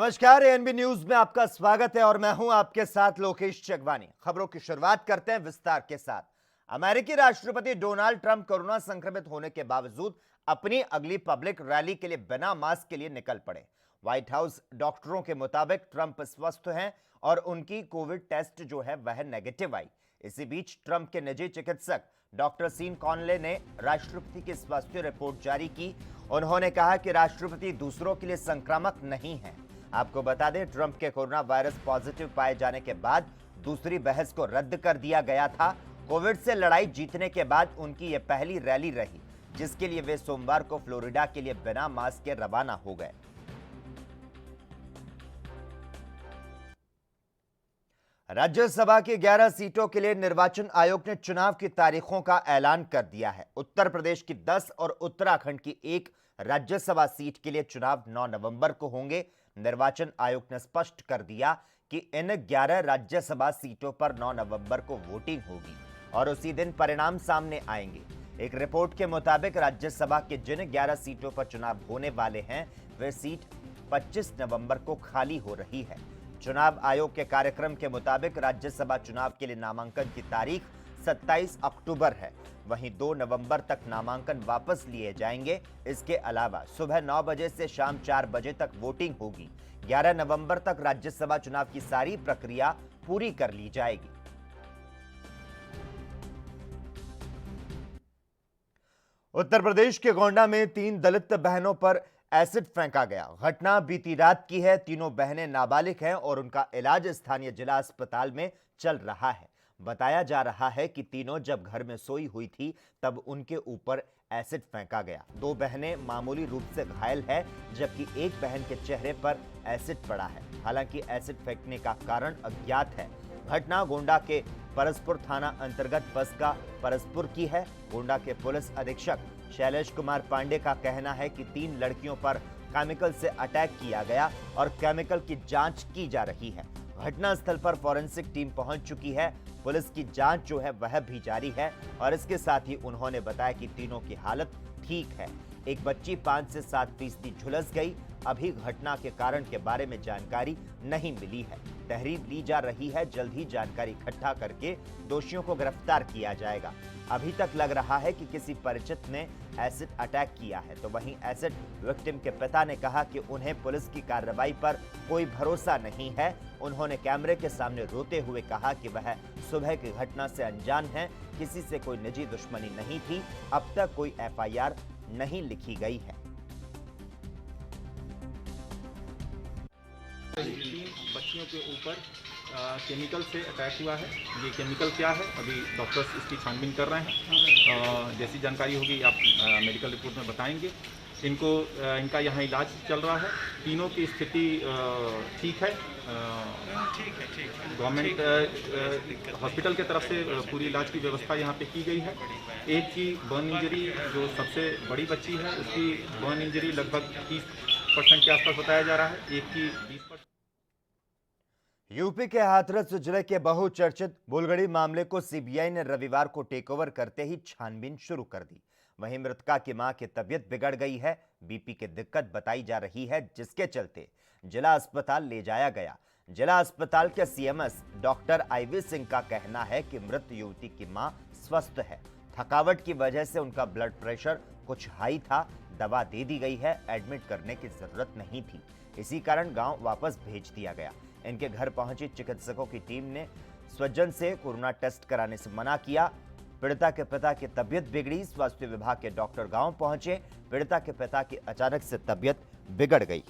नमस्कार, ANB news में आपका स्वागत है और मैं हूं आपके साथ लोकेश चगवानी। खबरों की शुरुआत करते हैं विस्तार के साथ। अमेरिकी राष्ट्रपति डोनाल्ड ट्रंप कोरोना संक्रमित होने के बावजूद अपनी अगली पब्लिक रैली के लिए बिना मास्क के लिए निकल पड़े। व्हाइट हाउस डॉक्टरों के मुताबिक ट्रंप स्वस्थ हैं और उनकी कोविड टेस्ट जो है वह नेगेटिव आई। इसी बीच ट्रंप के निजी चिकित्सक डॉक्टर सीन कॉनले ने राष्ट्रपति की स्वास्थ्य रिपोर्ट जारी की। उन्होंने कहा कि राष्ट्रपति दूसरों के लिए संक्रामक नहीं है। आपको बता दें, ट्रंप के कोरोना वायरस पॉजिटिव पाए जाने के बाद दूसरी बहस को रद्द कर दिया गया था। कोविड से लड़ाई जीतने के बाद उनकी यह पहली रैली रही, जिसके लिए वे सोमवार को फ्लोरिडा के लिए बिना मास्क के रवाना हो गए। राज्यसभा की 11 सीटों के लिए निर्वाचन आयोग ने चुनाव की तारीखों का ऐलान कर दिया है। उत्तर प्रदेश की 10 और उत्तराखंड की 1 राज्यसभा सीट के लिए चुनाव 9 नवंबर को होंगे। निर्वाचन आयोग ने स्पष्ट कर दिया कि इन 11 राज्यसभा सीटों पर 9 नवंबर को वोटिंग होगी और उसी दिन परिणाम सामने आएंगे। एक रिपोर्ट के मुताबिक राज्यसभा के जिन 11 सीटों पर चुनाव होने वाले हैं, वे सीट 25 नवंबर को खाली हो रही है। चुनाव आयोग के कार्यक्रम के मुताबिक राज्यसभा चुनाव के लिए नामांकन की तारीख 27 अक्टूबर है। वहीं 2 नवंबर तक नामांकन वापस लिए जाएंगे। इसके अलावा सुबह 9 बजे से शाम 4 बजे तक वोटिंग होगी। 11 नवंबर तक राज्यसभा चुनाव की सारी प्रक्रिया पूरी कर ली जाएगी। उत्तर प्रदेश के गोंडा में 3 दलित बहनों पर एसिड फेंका गया। घटना बीती रात की है। तीनों बहनें नाबालिग हैं और उनका इलाज स्थानीय जिला अस्पताल में चल रहा है। बताया जा रहा है कि तीनों जब घर में सोई हुई थी तब उनके ऊपर एसिड फेंका गया। 2 बहनें मामूली रूप से घायल है, जबकि एक बहन के चेहरे पर एसिड पड़ा है। हालांकि एसिड फेंकने का कारण अज्ञात है। घटना गोंडा के परसपुर थाना अंतर्गत बसका परसपुर की है। गोंडा के पुलिस अधीक्षक शैलेश कुमार पांडे का कहना है कि 3 लड़कियों पर केमिकल से अटैक किया गया और केमिकल की जांच की जा रही है। घटनास्थल पर फॉरेंसिक टीम पहुंच चुकी है। पुलिस की जांच जो है वह भी जारी है और इसके साथ ही उन्होंने बताया कि तीनों की हालत ठीक है। एक बच्ची 5 से 7% झुलस गई। अभी घटना के कारण के बारे में जानकारी नहीं मिली है। तहरीर ली जा रही है। जल्द ही जानकारी इकट्ठा करके दोषियों को गिरफ्तार किया जाएगा। अभी तक लग रहा है कि किसी परिचित ने एसिड अटैक किया है। तो वहीं एसिड विक्टिम के पिता ने कहा कि उन्हें पुलिस की कार्रवाई पर कोई भरोसा नहीं है। उन्होंने कैमरे के सामने रोते हुए कहा कि वह सुबह की घटना से अनजान है। किसी से कोई निजी दुश्मनी नहीं थी। अब तक कोई एफआईआर नहीं लिखी गई है। 3 बच्चियों के ऊपर केमिकल से अटैक हुआ है। ये केमिकल क्या है, अभी डॉक्टर्स इसकी छानबीन कर रहे हैं। जैसी जानकारी होगी आप मेडिकल रिपोर्ट में बताएंगे। इनका यहाँ इलाज चल रहा है। तीनों की स्थिति ठीक है। गवर्नमेंट हॉस्पिटल के तरफ से पूरी इलाज की व्यवस्था यहाँ पे की गई है। एक की बर्न इंजरी, जो सबसे बड़ी बच्ची है, उसकी बर्न इंजरी लगभग 30% के आसपास बताया जा रहा है। एक की 20%। यूपी के हाथरस जिले के बहुचर्चित बुलगड़ी मामले को सीबीआई ने रविवार को टेकओवर करते ही छानबीन शुरू कर दी। वहीं मृतका की मां की तबीयत बिगड़ गई है। बीपी की दिक्कत बताई जा रही है, जिसके चलते जिला अस्पताल ले जाया गया। जिला अस्पताल के सीएमएस डॉक्टर आईवी सिंह का कहना है कि मृत युवती की मां स्वस्थ है। थकावट की वजह से उनका ब्लड प्रेशर कुछ हाई था। दवा दे दी गई है। एडमिट करने की जरूरत नहीं थी। इसी कारण गांव वापस भेज दिया गया। इनके घर पहुंची चिकित्सकों की टीम ने स्वजन से कोरोना टेस्ट कराने से मना किया। पीड़िता के पिता की तबीयत बिगड़ी। स्वास्थ्य विभाग के डॉक्टर गांव पहुंचे। पीड़िता के पिता की अचानक से तबीयत बिगड़ गई।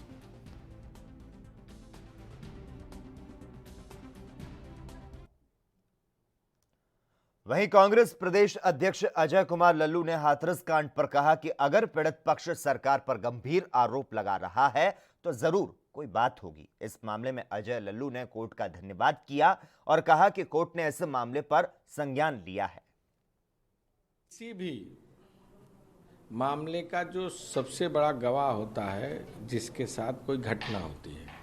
वहीं कांग्रेस प्रदेश अध्यक्ष अजय कुमार लल्लू ने हाथरस कांड पर कहा कि अगर पीड़ित पक्ष सरकार पर गंभीर आरोप लगा रहा है तो जरूर कोई बात होगी। इस मामले में अजय लल्लू ने कोर्ट का धन्यवाद किया और कहा कि कोर्ट ने इस मामले पर संज्ञान लिया है। किसी भी मामले का जो सबसे बड़ा गवाह होता है, जिसके साथ कोई घटना होती है,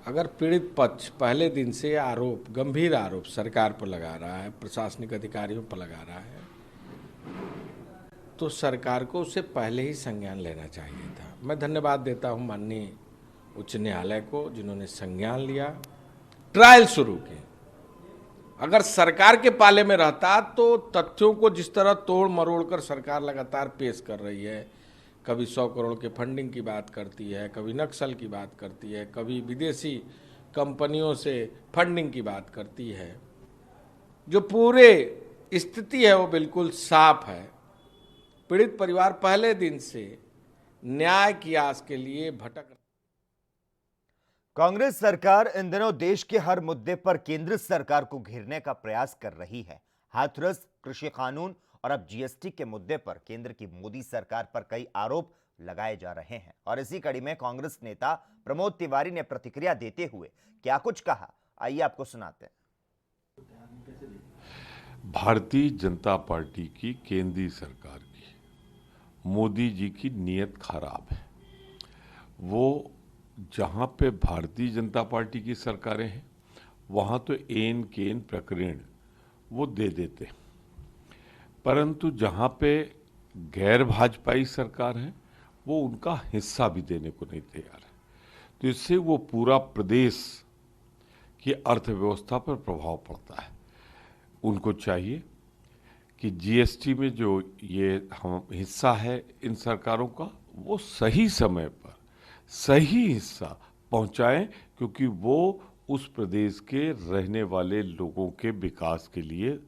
अगर पीड़ित पक्ष पहले दिन से आरोप, गंभीर आरोप सरकार पर लगा रहा है, प्रशासनिक अधिकारियों पर लगा रहा है, तो सरकार को उससे पहले ही संज्ञान लेना चाहिए था। मैं धन्यवाद देता हूं माननीय उच्च न्यायालय को, जिन्होंने संज्ञान लिया, ट्रायल शुरू किए। अगर सरकार के पाले में रहता तो तथ्यों को जिस तरह तोड़ मरोड़ कर सरकार लगातार पेश कर रही है, कभी 100 करोड़ के फंडिंग की बात करती है, कभी नक्सल की बात करती है, कभी विदेशी कंपनियों से फंडिंग की बात करती है, जो पूरे स्थिति है वो बिल्कुल साफ है। पीड़ित परिवार पहले दिन से न्याय की आस के लिए भटक। कांग्रेस सरकार इन दिनों देश के हर मुद्दे पर केंद्र सरकार को घेरने का प्रयास कर रही है। हाथरस, कृषि कानून और अब जीएसटी के मुद्दे पर केंद्र की मोदी सरकार पर कई आरोप लगाए जा रहे हैं और इसी कड़ी में कांग्रेस नेता प्रमोद तिवारी ने प्रतिक्रिया देते हुए क्या कुछ कहा, आइए आपको सुनाते हैं। भारतीय जनता पार्टी की केंद्रीय सरकार की, मोदी जी की नीयत खराब है। वो जहाँ पे भारतीय जनता पार्टी की सरकारें हैं वहाँ तो एन केन प्रकरण वो दे देते हैं, परंतु जहाँ पे गैर भाजपाई सरकार है वो उनका हिस्सा भी देने को नहीं तैयार है। तो इससे वो पूरा प्रदेश की अर्थव्यवस्था पर प्रभाव पड़ता है। उनको चाहिए कि जीएसटी में जो ये हम हिस्सा है इन सरकारों का, वो सही समय पर सही हिस्सा पहुंचाएं, क्योंकि वो उस प्रदेश के रहने वाले लोगों के विकास के लिए।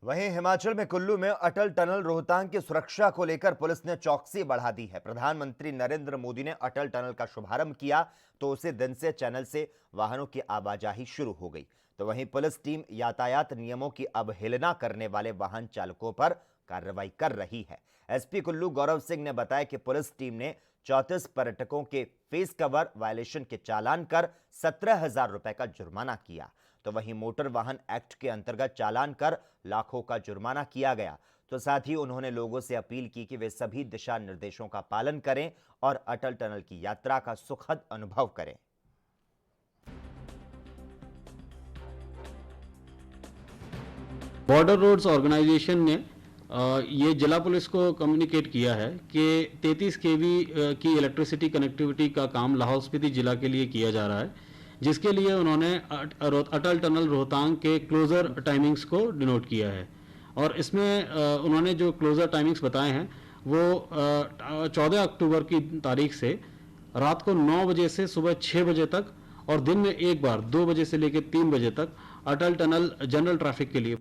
वहीं हिमाचल में कुल्लू में अटल टनल रोहतांग की सुरक्षा को लेकर पुलिस ने चौकसी बढ़ा दी है। प्रधानमंत्री नरेंद्र मोदी ने अटल टनल का शुभारंभ किया तो उसी दिन से चैनल से वाहनों की आवाजाही शुरू हो गई। तो वहीं पुलिस टीम यातायात नियमों की अवहेलना करने वाले वाहन चालकों पर कार्रवाई कर रही है। एसपी कुल्लू गौरव सिंह ने बताया कि पुलिस टीम ने 34 पर्यटकों के फेस कवर वायलेशन के चालान कर 17,000 रुपए का जुर्माना किया। तो वहीं मोटर वाहन एक्ट के अंतर्गत चालान कर लाखों का जुर्माना किया गया। तो साथ ही उन्होंने लोगों से अपील की कि वे सभी दिशा निर्देशों का पालन करें और अटल टनल की यात्रा का सुखद अनुभव करें। बॉर्डर रोड्स ऑर्गेनाइजेशन ने ये जिला पुलिस को कम्युनिकेट किया है कि 33 केवी की इलेक्ट्रिसिटी कनेक्टिविटी का काम लाहौल स्पीति जिला के लिए किया जा रहा है, जिसके लिए उन्होंने अटल टनल रोहतांग के क्लोजर टाइमिंग्स को डिनोट किया है। और इसमें उन्होंने जो क्लोजर टाइमिंग्स बताए हैं वो 14 अक्टूबर की तारीख से रात को 9 बजे से सुबह 6 बजे तक और दिन में एक बार 2 बजे से लेकर 3 बजे तक अटल टनल जनरल ट्रैफिक के लिए।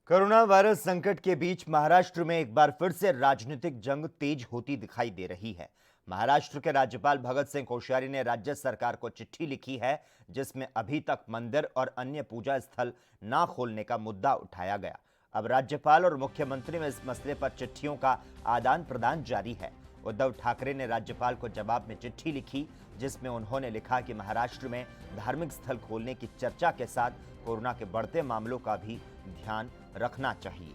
कोरोना वायरस संकट के बीच महाराष्ट्र में एक बार फिर से राजनीतिक जंग तेज होती दिखाई दे रही है। महाराष्ट्र के राज्यपाल भगत सिंह कोश्यारी ने राज्य सरकार को चिट्ठी लिखी है, जिसमें अभी तक मंदिर और अन्य पूजा स्थल ना खोलने का मुद्दा उठाया गया। अब राज्यपाल और मुख्यमंत्री में इस मसले पर चिट्ठियों का आदान प्रदान जारी है। उद्धव ठाकरे ने राज्यपाल को जवाब में चिट्ठी लिखी, जिसमें उन्होंने लिखा कि महाराष्ट्र में धार्मिक स्थल खोलने की चर्चा के साथ कोरोना के बढ़ते मामलों का भी ध्यान रखना चाहिए।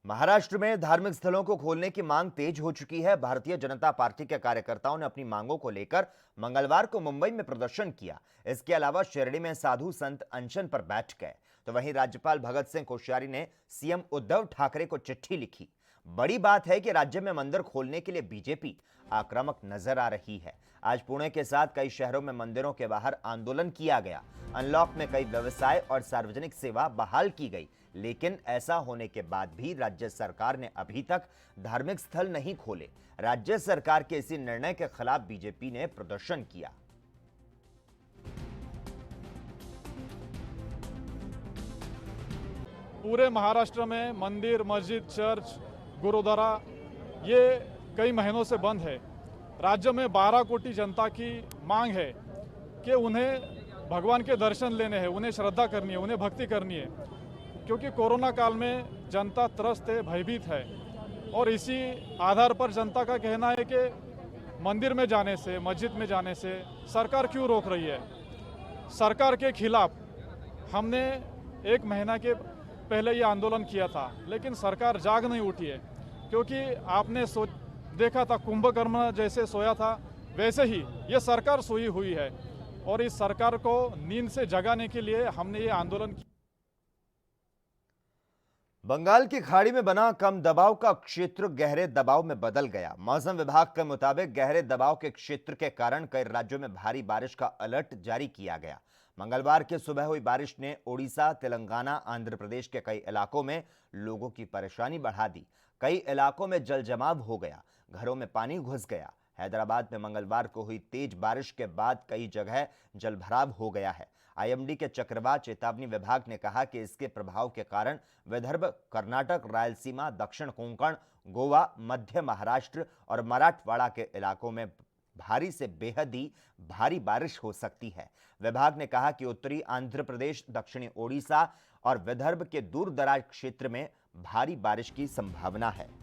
महाराष्ट्र में धार्मिक स्थलों को खोलने की मांग तेज हो चुकी है। भारतीय जनता पार्टी के कार्यकर्ताओं ने अपनी मांगों को लेकर मंगलवार को मुंबई में प्रदर्शन किया। इसके अलावा शिरडी में साधु संत अनशन पर बैठ गए। तो वहीं राज्यपाल भगत सिंह कोश्यारी ने सीएम उद्धव ठाकरे को चिट्ठी लिखी। बड़ी बात है कि राज्य में मंदिर खोलने के लिए बीजेपी आक्रामक नजर आ रही है। आज पुणे के साथ कई शहरों में मंदिरों के बाहर आंदोलन किया गया। अनलॉक में कई व्यवसाय और सार्वजनिक सेवा बहाल की गई, लेकिन ऐसा होने के बाद भी राज्य सरकार ने अभी तक धार्मिक स्थल नहीं खोले। राज्य सरकार के इसी निर्णय के खिलाफ बीजेपी ने प्रदर्शन किया। पूरे महाराष्ट्र में मंदिर, मस्जिद, चर्च, गुरुद्वारा ये कई महीनों से बंद है। राज्य में 12 कोटी जनता की मांग है कि उन्हें भगवान के दर्शन लेने हैं, उन्हें श्रद्धा करनी है, उन्हें भक्ति करनी है, क्योंकि कोरोना काल में जनता त्रस्त है, भयभीत है। और इसी आधार पर जनता का कहना है कि मंदिर में जाने से, मस्जिद में जाने से सरकार क्यों रोक रही है। सरकार के खिलाफ हमने 1 महीना के पहले ये आंदोलन किया था, लेकिन सरकार जाग नहीं उठी है। क्योंकि आपने देखा था कुंभकर्ण जैसे सोया था, वैसे ही ये सरकार सोई हुई है। और इस सरकार को नींद से जगाने के लिए हमने ये आंदोलन किया। बंगाल की खाड़ी में बना कम दबाव का क्षेत्र गहरे दबाव में बदल गया। मौसम विभाग के मुताबिक गहरे दबाव के क्षेत्र के कारण कई राज्यों में भारी बारिश का अलर्ट जारी किया गया। मंगलवार की सुबह हुई बारिश ने ओडिशा, तेलंगाना, आंध्र प्रदेश के कई इलाकों में लोगों की परेशानी बढ़ा दी। कई इलाकों में जल जमाव हो गया, घरों में पानी घुस गया। हैदराबाद में मंगलवार को हुई तेज बारिश के बाद कई जगह जलभराव हो गया है। आईएमडी के चक्रवात चेतावनी विभाग ने कहा कि इसके प्रभाव के कारण विदर्भ, कर्नाटक, रायलसीमा, दक्षिण कोंकण, गोवा, मध्य महाराष्ट्र और मराठवाड़ा के इलाकों में भारी से बेहद ही भारी बारिश हो सकती है। विभाग ने कहा कि उत्तरी आंध्र प्रदेश, दक्षिणी ओडिशा और विदर्भ के दूर दराज क्षेत्र में भारी बारिश की संभावना है।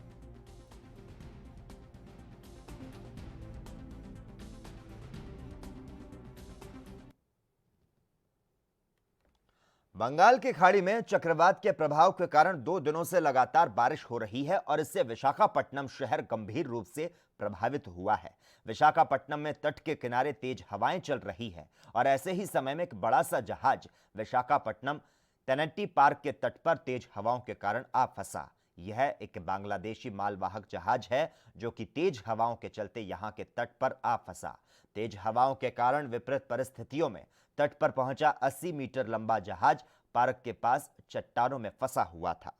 बंगाल की खाड़ी में चक्रवात के प्रभाव के कारण 2 दिनों से लगातार बारिश हो रही है और इससे विशाखापट्टनम शहर गंभीर रूप से प्रभावित हुआ है। विशाखापट्टनम में तट के किनारे तेज हवाएं चल रही है और ऐसे ही समय में एक बड़ा सा जहाज विशाखापट्टनम तेनेटी पार्क के तट पर तेज हवाओं के कारण आ फंसा। यह एक बांग्लादेशी मालवाहक जहाज है जो कि तेज हवाओं के चलते यहां के तट पर आ फंसा। तेज हवाओं के कारण विपरीत परिस्थितियों में तट पर पहुंचा 80 मीटर लंबा जहाज पार्क के पास चट्टानों में फंसा हुआ था।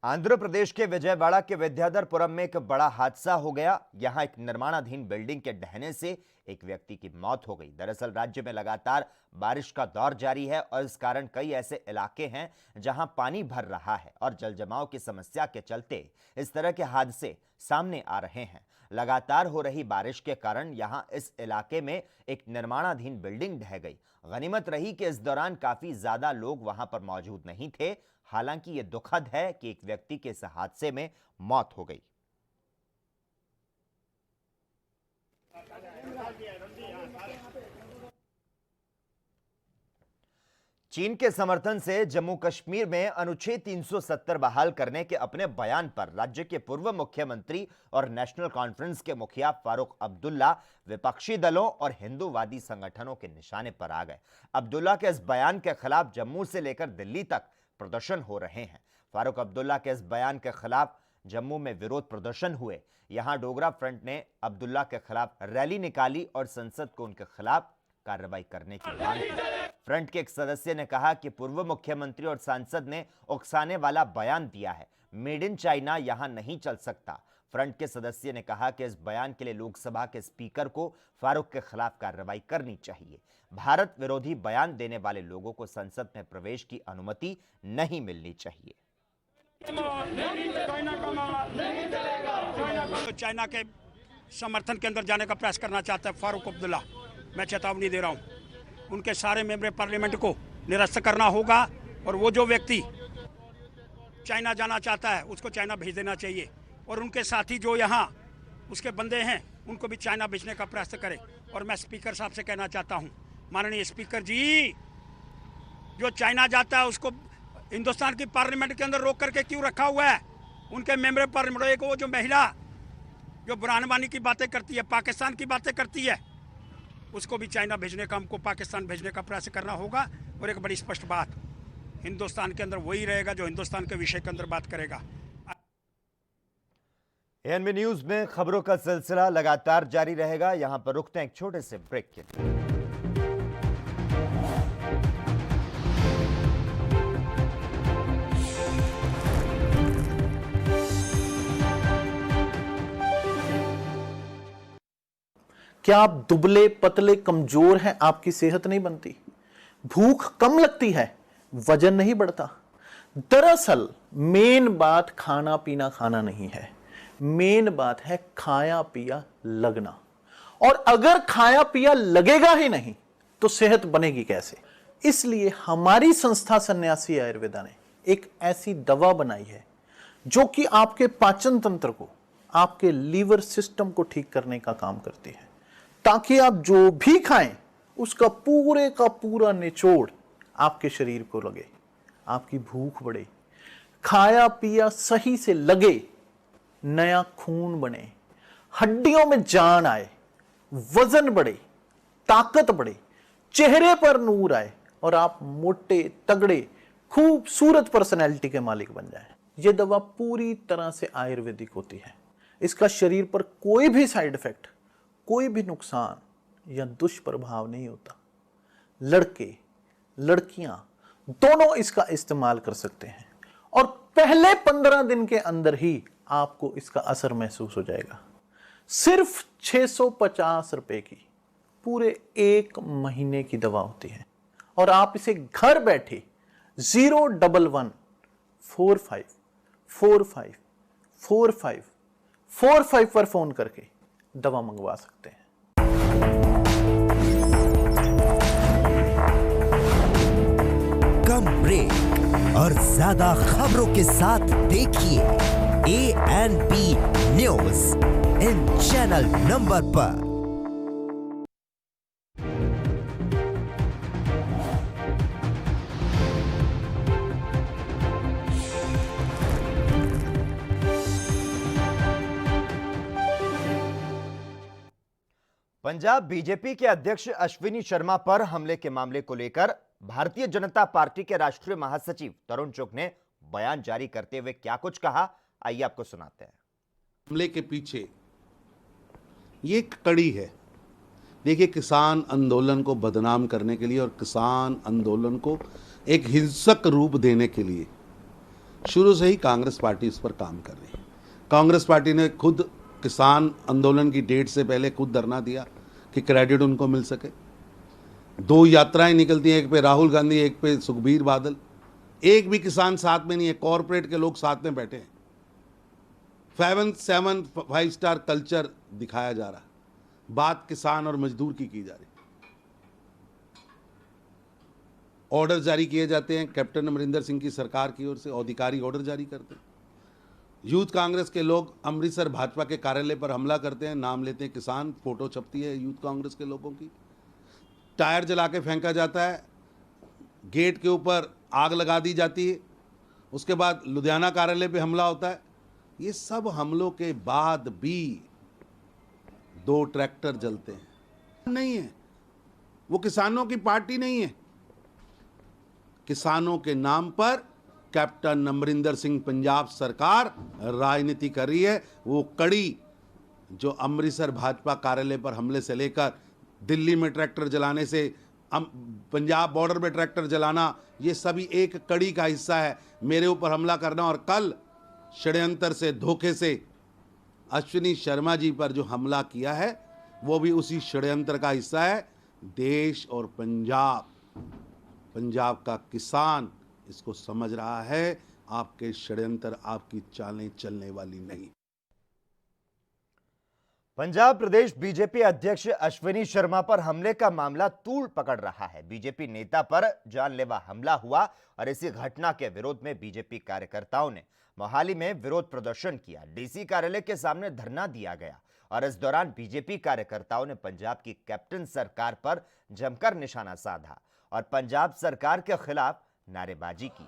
आंध्र प्रदेश के विजयवाड़ा के विद्याधरपुरम में एक बड़ा हादसा हो गया। यहां एक निर्माणाधीन बिल्डिंग के ढहने से एक व्यक्ति की मौत हो गई। दरअसल राज्य में लगातार बारिश का दौर जारी है और इस कारण कई ऐसे इलाके हैं जहां पानी भर रहा है और जलजमाव की समस्या के चलते इस तरह के हादसे सामने आ रहे हैं। लगातार हो रही बारिश के कारण यहां इस इलाके में एक निर्माणाधीन बिल्डिंग ढह गई। गनीमत रही कि इस दौरान काफी ज्यादा लोग वहां पर मौजूद नहीं थे। हालांकि यह दुखद है कि एक व्यक्ति के इस हादसे में मौत हो गई। चीन के समर्थन से जम्मू कश्मीर में अनुच्छेद 370 बहाल करने के अपने बयान पर राज्य के पूर्व मुख्यमंत्री और नेशनल कॉन्फ्रेंस के मुखिया फारूक अब्दुल्ला विपक्षी दलों और हिंदूवादी संगठनों के निशाने पर आ गए। अब्दुल्ला के इस बयान के खिलाफ जम्मू से लेकर दिल्ली तक प्रदर्शन हो रहे हैं। फारूक अब्दुल्ला के इस बयान के खिलाफ जम्मू में विरोध प्रदर्शन हुए। यहां डोगरा फ्रंट ने अब्दुल्ला के खिलाफ रैली निकाली और संसद को उनके खिलाफ कार्रवाई करने की मांग की। फ्रंट के एक सदस्य ने कहा कि पूर्व मुख्यमंत्री और सांसद ने उकसाने वाला बयान दिया है। मेड इन चाइना यहां नहीं चल सकता। फ्रंट के सदस्य ने कहा कि इस बयान के लिए लोकसभा के स्पीकर को फारूक के खिलाफ कार्रवाई करनी चाहिए। भारत विरोधी बयान देने वाले लोगों को संसद में प्रवेश की अनुमति नहीं मिलनी चाहिए। तो चाइना के समर्थन के अंदर जाने का प्रयास करना चाहता है फारूक अब्दुल्ला। मैं चेतावनी दे रहा हूं, उनके सारे मेंबर पार्लियामेंट को निरस्त करना होगा और वो जो व्यक्ति चाइना जाना चाहता है उसको चाइना भेज देना चाहिए और उनके साथी जो यहाँ उसके बंदे हैं उनको भी चाइना भेजने का प्रयास करें। और मैं स्पीकर साहब से कहना चाहता हूँ, माननीय स्पीकर जी, जो चाइना जाता है उसको हिंदुस्तान की पार्लियामेंट के अंदर रोक करके क्यों रखा हुआ है? उनके मेंबर पार्लियामेंट, वो जो महिला जो बुरहानवानी की बातें करती है, पाकिस्तान की बातें करती है, उसको भी चाइना भेजने का, हमको पाकिस्तान भेजने का प्रयास करना होगा। और एक बड़ी स्पष्ट बात, हिंदुस्तान के अंदर वही रहेगा जो हिंदुस्तान के विषय के अंदर बात करेगा। एएनबी न्यूज में खबरों का सिलसिला लगातार जारी रहेगा। यहां पर रुकते हैं एक छोटे से ब्रेक के लिए। क्या आप दुबले पतले कमजोर हैं? आपकी सेहत नहीं बनती, भूख कम लगती है, वजन नहीं बढ़ता? दरअसल मेन बात खाना पीना खाना नहीं है, मेन बात है खाया पिया लगना। और अगर खाया पिया लगेगा ही नहीं तो सेहत बनेगी कैसे? इसलिए हमारी संस्था सन्यासी आयुर्वेदा ने एक ऐसी दवा बनाई है जो कि आपके पाचन तंत्र को, आपके लीवर सिस्टम को ठीक करने का काम करती है, ताकि आप जो भी खाएं उसका पूरे का पूरा निचोड़ आपके शरीर को लगे, आपकी भूख बढ़े, खाया पिया सही से लगे, नया खून बने, हड्डियों में जान आए, वजन बढ़े, ताकत बढ़े, चेहरे पर नूर आए और आप मोटे तगड़े खूबसूरत पर्सनैलिटी के मालिक बन जाएं। यह दवा पूरी तरह से आयुर्वेदिक होती है। इसका शरीर पर कोई भी साइड इफेक्ट, कोई भी नुकसान या दुष्प्रभाव नहीं होता। लड़के लड़कियां दोनों इसका इस्तेमाल कर सकते हैं और पहले 15 दिन के अंदर ही आपको इसका असर महसूस हो जाएगा। सिर्फ 650 रुपए की पूरे 1 महीने की दवा होती है और आप इसे घर बैठे 01145454545 पर फोन करके दवा मंगवा सकते हैं। कम ब्रेक और ज्यादा खबरों के साथ देखिए ANP news in channel number पर। पंजाब बीजेपी के अध्यक्ष अश्विनी शर्मा पर हमले के मामले को लेकर भारतीय जनता पार्टी के राष्ट्रीय महासचिव तरुण चुग ने बयान जारी करते हुए क्या कुछ कहा, आइए आपको सुनाते हैं। हमले के पीछे ये एक कड़ी है। देखिए, किसान आंदोलन को बदनाम करने के लिए और किसान आंदोलन को एक हिंसक रूप देने के लिए शुरू से ही कांग्रेस पार्टी इस पर काम कर रही है। कांग्रेस पार्टी ने खुद किसान आंदोलन की डेट से पहले खुद धरना दिया कि क्रेडिट उनको मिल सके। 2 यात्राएं निकलती हैं, एक पे राहुल गांधी, एक पे सुखबीर बादल। एक भी किसान साथ में नहीं है, कॉरपोरेट के लोग साथ में बैठे हैं। 5 स्टार कल्चर दिखाया जा रहा है, बात किसान और मजदूर की जा रही। ऑर्डर जारी किए जाते हैं कैप्टन अमरिंदर सिंह की सरकार की ओर से, अधिकारी ऑर्डर जारी करते हैं। यूथ कांग्रेस के लोग अमृतसर भाजपा के कार्यालय पर हमला करते हैं, नाम लेते हैं किसान, फोटो छपती है यूथ कांग्रेस के लोगों की। टायर जला के फेंका जाता है, गेट के ऊपर आग लगा दी जाती है। उसके बाद लुधियाना कार्यालय पे हमला होता है। ये सब हमलों के बाद भी 2 ट्रैक्टर जलते हैं। नहीं है, वो किसानों की पार्टी नहीं है। किसानों के नाम पर कैप्टन अमरिंदर सिंह पंजाब सरकार राजनीति कर रही है। वो कड़ी जो अमृतसर भाजपा कार्यालय पर हमले से लेकर दिल्ली में ट्रैक्टर जलाने से पंजाब बॉर्डर पे ट्रैक्टर जलाना, ये सभी एक कड़ी का हिस्सा है। मेरे ऊपर हमला करना और कल षड्यंत्र से, धोखे से अश्विनी शर्मा जी पर जो हमला किया है वो भी उसी षड्यंत्र का हिस्सा है। देश और पंजाब का किसान इसको समझ रहा है। आपके षड्यंत्र, आपकी चालें चलने वाली नहीं। पंजाब प्रदेश बीजेपी अध्यक्ष अश्विनी शर्मा पर हमले का मामला तूल पकड़ रहा है। बीजेपी नेता पर जानलेवा हमला हुआ और इसी घटना के विरोध में बीजेपी कार्यकर्ताओं ने मोहाली में विरोध प्रदर्शन किया। डीसी कार्यालय के सामने धरना दिया गया और इस दौरान बीजेपी कार्यकर्ताओं ने पंजाब की कैप्टन सरकार पर जमकर निशाना साधा और पंजाब सरकार के खिलाफ नारेबाजी की।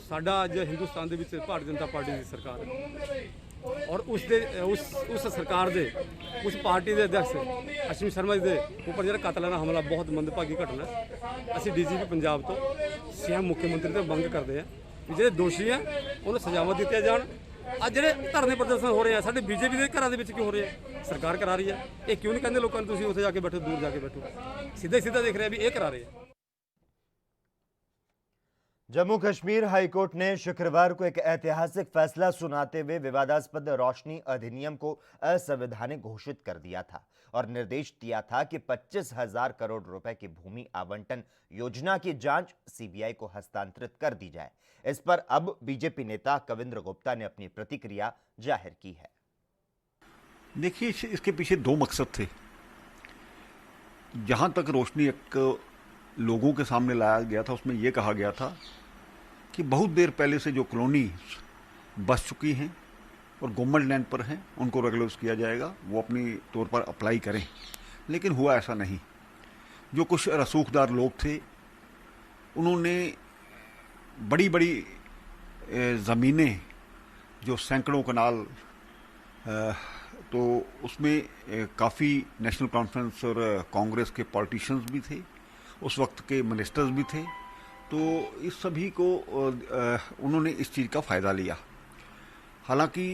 साडा अज हिंदुस्तान दे विच भारतीय जनता पार्टी की सरकार है और उस सरकार दे उस पार्टी के अध्यक्ष अश्विनी शर्मा जी के ऊपर जो कातलाना हमला बहुत मंदभागी घटना है। असीं डीजीपी पंजाब तो सीएम मुख्यमंत्री तो मंग करते हैं कि जो दोषी हैं उन्हें सजावां दित्तियां जाण। आज जो धरने प्रदर्शन हो रहे हैं साडे बीजेपी के घरों के क्यों हो रहे हैं? सरकार करा रही है। ये क्यों नहीं कहते लोगों ने तुसीं उत्थे जाके बैठो, दूर जाके बैठो? सीधा सीधा देख रहे हैं भी ये करा रहे हैं। जम्मू कश्मीर हाईकोर्ट ने शुक्रवार को एक ऐतिहासिक फैसला सुनाते हुए विवादास्पद रोशनी अधिनियम को असंवैधानिक घोषित कर दिया था और निर्देश दिया था कि 25,000 करोड़ रुपए की भूमि आवंटन योजना की जांच सीबीआई को हस्तांतरित कर दी जाए। इस पर अब बीजेपी नेता कविंद्र गुप्ता ने अपनी प्रतिक्रिया जाहिर की है। देखिए, इसके पीछे 2 मकसद थे। जहां तक रोशनी एक्ट लोगों के सामने लाया गया था उसमें यह कहा गया था कि बहुत देर पहले से जो कॉलोनी बस चुकी हैं और गवर्नमेंट लैंड पर हैं उनको रेगुलराइज किया जाएगा, वो अपनी तौर पर अप्लाई करें। लेकिन हुआ ऐसा नहीं। जो कुछ रसूखदार लोग थे उन्होंने बड़ी बड़ी ज़मीनें जो सैकड़ों कनाल तो उसमें काफ़ी नेशनल कॉन्फ्रेंस और कांग्रेस के पॉलिटिशियंस भी थे, उस वक्त के मिनिस्टर्स भी थे। तो इस सभी को उन्होंने इस चीज़ का फ़ायदा लिया। हालांकि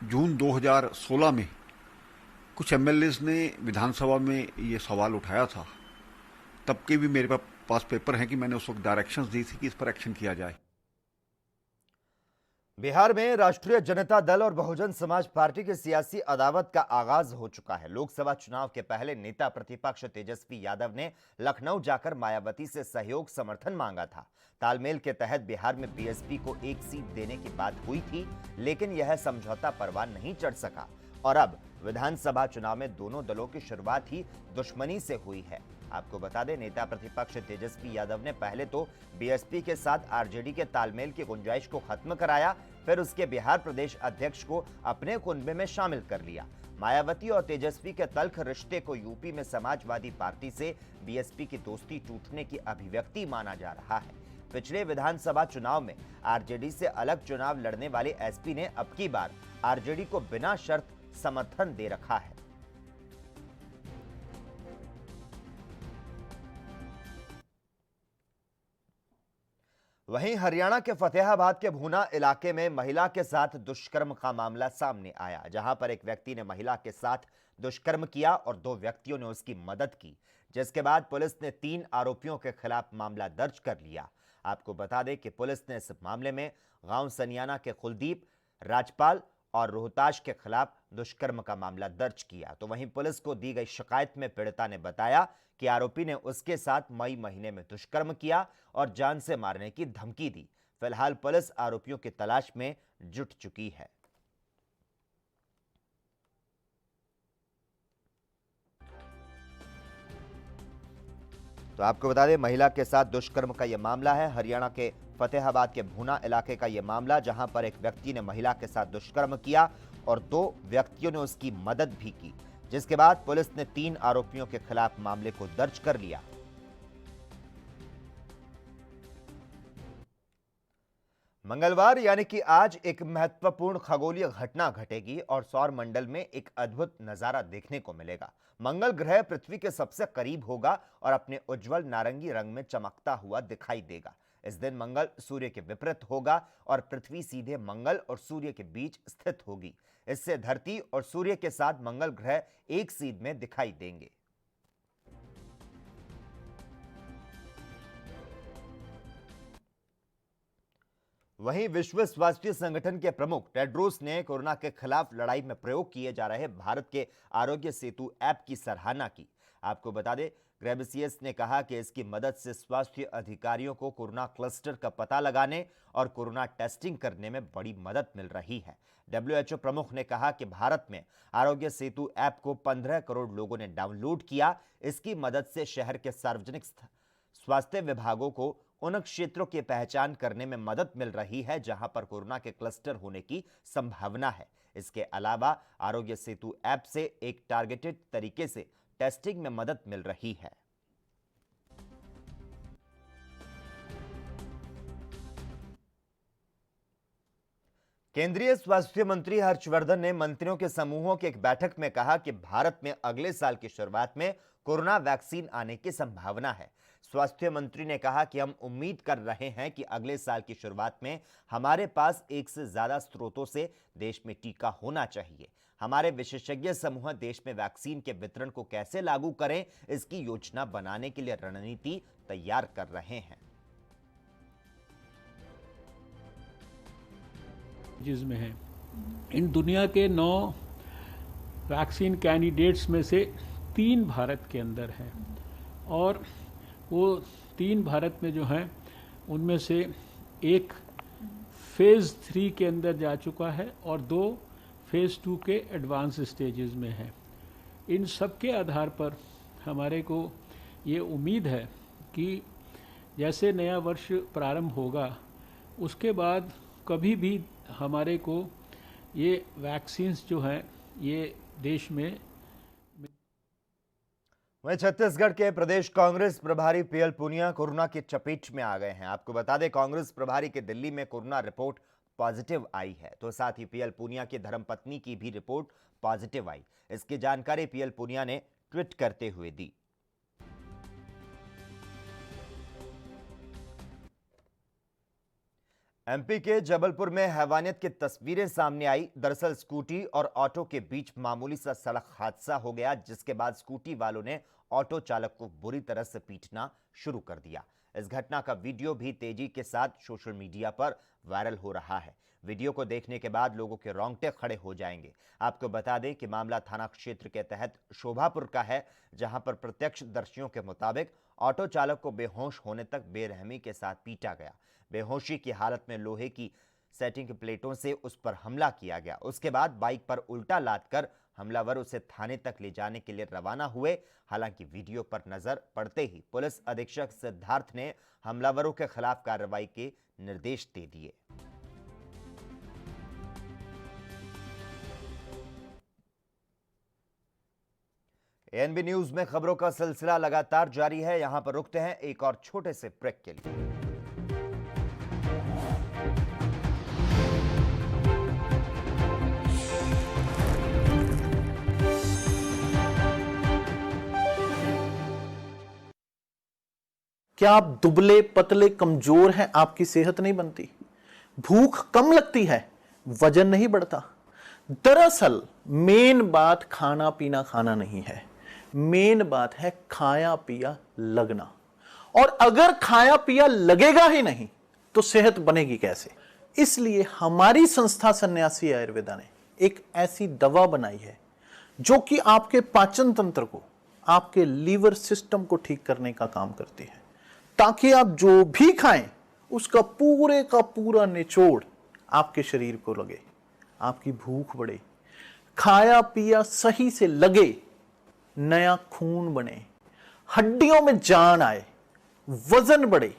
जून 2016 में कुछ एमएलएज ने विधानसभा में ये सवाल उठाया था, तब के भी मेरे पास पेपर हैं कि मैंने उस वक्त डायरेक्शंस दी थी कि इस पर एक्शन किया जाए। बिहार में राष्ट्रीय जनता दल और बहुजन समाज पार्टी की सियासी अदावत का आगाज हो चुका है। लोकसभा चुनाव के पहले नेता प्रतिपक्ष तेजस्वी यादव ने लखनऊ जाकर मायावती से सहयोग समर्थन मांगा था। तालमेल के तहत बिहार में बीएसपी को एक सीट देने की बात हुई थी, लेकिन यह समझौता परवान नहीं चढ़ सका और अब विधानसभा चुनाव में दोनों दलों की शुरुआत ही दुश्मनी से हुई है। आपको बता दें, नेता प्रतिपक्ष तेजस्वी यादव ने पहले तो बीएसपी के साथ आरजेडी के तालमेल की गुंजाइश को खत्म कराया, फिर उसके बिहार प्रदेश अध्यक्ष को अपने कुनबे में शामिल कर लिया। मायावती और तेजस्वी के तल्ख रिश्ते को यूपी में समाजवादी पार्टी से बीएसपी की दोस्ती टूटने की अभिव्यक्ति माना जा रहा है। पिछले विधानसभा चुनाव में आरजेडी से अलग चुनाव लड़ने वाले एसपी ने अब की बार आरजेडी को बिना शर्त समर्थन दे रखा है। वहीं हरियाणा के फतेहाबाद के भूना इलाके में महिला के साथ दुष्कर्म का मामला सामने आया, जहां पर एक व्यक्ति ने महिला के साथ दुष्कर्म किया और 2 व्यक्तियों ने उसकी मदद की, जिसके बाद पुलिस ने 3 आरोपियों के खिलाफ मामला दर्ज कर लिया। आपको बता दें कि पुलिस ने इस मामले में गांव सनियाना के कुलदीप, राजपाल और रोहताश के खिलाफ दुष्कर्म का मामला दर्ज किया। तो वहीं पुलिस को दी गई शिकायत में पीड़िता ने बताया कि आरोपी ने उसके साथ मई महीने में दुष्कर्म किया और जान से मारने की धमकी दी। फिलहाल पुलिस आरोपियों की तलाश में जुट चुकी है। तो आपको बता दें, महिला के साथ दुष्कर्म का यह मामला है। हरियाणा के फतेहाबाद के भूना इलाके का यह मामला, जहां पर एक व्यक्ति ने महिला के साथ दुष्कर्म किया और 2 व्यक्तियों ने उसकी मदद भी की, जिसके बाद पुलिस ने 3 आरोपियों के खिलाफ मामले को दर्ज कर लिया। मंगलवार यानी कि आज एक महत्वपूर्ण खगोलीय घटना घटेगी और सौर मंडल में एक अद्भुत नजारा देखने को मिलेगा। मंगल ग्रह पृथ्वी के सबसे करीब होगा और अपने उज्जवल नारंगी रंग में चमकता हुआ दिखाई देगा। इस दिन मंगल सूर्य के विपरीत होगा और पृथ्वी सीधे मंगल और सूर्य के बीच स्थित होगी। इससे धरती और सूर्य के साथ मंगल ग्रह एक सीध में दिखाई देंगे। वहीं विश्व स्वास्थ्य संगठन के प्रमुख टेड्रोस ने कोरोना के खिलाफ लड़ाई में प्रयोग किए जा रहे भारत के आरोग्य सेतु ऐप की सराहना की। आपको बता दें, ग्रेबिसियस ने कहा कि इसकी मदद से स्वास्थ्य अधिकारियों को कोरोना क्लस्टर का पता लगाने और कोरोना टेस्टिंग करने में बड़ी मदद मिल रही है। WHO प्रमुख ने कहा कि भारत में आरोग्य सेतु ऐप को 15 करोड़ लोगों ने डाउनलोड किया। इसकी मदद से शहर के सार्वजनिक स्वास्थ्य विभागों को उन क्षेत्रों की पहचान करने में मदद मिल रही है जहां पर कोरोना के क्लस्टर होने की संभावना है। इसके अलावा आरोग्य सेतु ऐप से एक टारगेटेड तरीके से टेस्टिंग में मदद मिल रही है। केंद्रीय स्वास्थ्य मंत्री हर्षवर्धन ने मंत्रियों के समूहों की एक बैठक में कहा कि भारत में अगले साल की शुरुआत में कोरोना वैक्सीन आने की संभावना है। स्वास्थ्य मंत्री ने कहा कि हम उम्मीद कर रहे हैं कि अगले साल की शुरुआत में हमारे पास 1 से ज्यादा स्रोतों से देश में टीका होना चाहिए। हमारे विशेषज्ञ समूह देश में वैक्सीन के वितरण को कैसे लागू करें, इसकी योजना बनाने के लिए रणनीति तैयार कर रहे हैं। जिसमें है इन दुनिया के 9 वैक्सीन कैंडिडेट्स में से 3 भारत के अंदर हैं और वो 3 भारत में जो हैं उनमें से एक फेज़ 3 के अंदर जा चुका है और 2 फेज़ 2 के एडवांस स्टेजेस में है। इन सब के आधार पर हमारे को ये उम्मीद है कि जैसे नया वर्ष प्रारंभ होगा उसके बाद कभी भी हमारे को ये वैक्सीन्स जो हैं ये देश में। वहीं छत्तीसगढ़ के प्रदेश कांग्रेस प्रभारी पीएल पुनिया कोरोना की चपेट में आ गए हैं। आपको बता दें, कांग्रेस प्रभारी के दिल्ली में कोरोना रिपोर्ट पॉजिटिव आई है। तो साथ ही पीएल पूनिया की धर्मपत्नी की भी रिपोर्ट पॉजिटिव आई। इसकी जानकारी पीएल पूनिया ने ट्वीट करते हुए दी। एमपी के जबलपुर में हैवानियत की तस्वीरें सामने आई। दरअसल स्कूटी और ऑटो के बीच मामूली सा सड़क हादसा हो गया, जिसके बाद स्कूटी वालों ने ऑटो चालक को बुरी तरह से पीटना शुरू कर दिया। इस घटना का वीडियो भी तेजी के साथ सोशल मीडिया पर वायरल हो रहा है। वीडियो को देखने के बाद लोगों के रोंगटे खड़े हो जाएंगे। आपको बता दें कि मामला थाना क्षेत्र के तहत शोभापुर का है, जहां पर प्रत्यक्षदर्शियों के मुताबिक ऑटो चालक को बेहोश होने तक बेरहमी के साथ पीटा गया। बेहोशी की हालत में लोहे की सेटिंग प्लेटों से उस पर हमला किया गया। उसके बाद बाइक पर उल्टा लादकर हमलावर उसे थाने तक ले जाने के लिए रवाना हुए। हालांकि वीडियो पर नजर पड़ते ही पुलिस अधीक्षक सिद्धार्थ ने हमलावरों के खिलाफ कार्रवाई के निर्देश दे दिए। एएनबी न्यूज में खबरों का सिलसिला लगातार जारी है। यहां पर रुकते हैं एक और छोटे से ब्रेक के लिए। क्या आप दुबले पतले कमजोर हैं, आपकी सेहत नहीं बनती, भूख कम लगती है, वजन नहीं बढ़ता? दरअसल मेन बात खाना पीना खाना नहीं है, मेन बात है खाया पिया लगना। और अगर खाया पिया लगेगा ही नहीं तो सेहत बनेगी कैसे? इसलिए हमारी संस्था सन्यासी आयुर्वेदा ने एक ऐसी दवा बनाई है जो कि आपके पाचन तंत्र को, आपके लीवर सिस्टम को ठीक करने का काम करती है, ताकि आप जो भी खाएं उसका पूरे का पूरा निचोड़ आपके शरीर को लगे, आपकी भूख बढ़े, खाया पिया सही से लगे, नया खून बने, हड्डियों में जान आए, वजन बढ़े,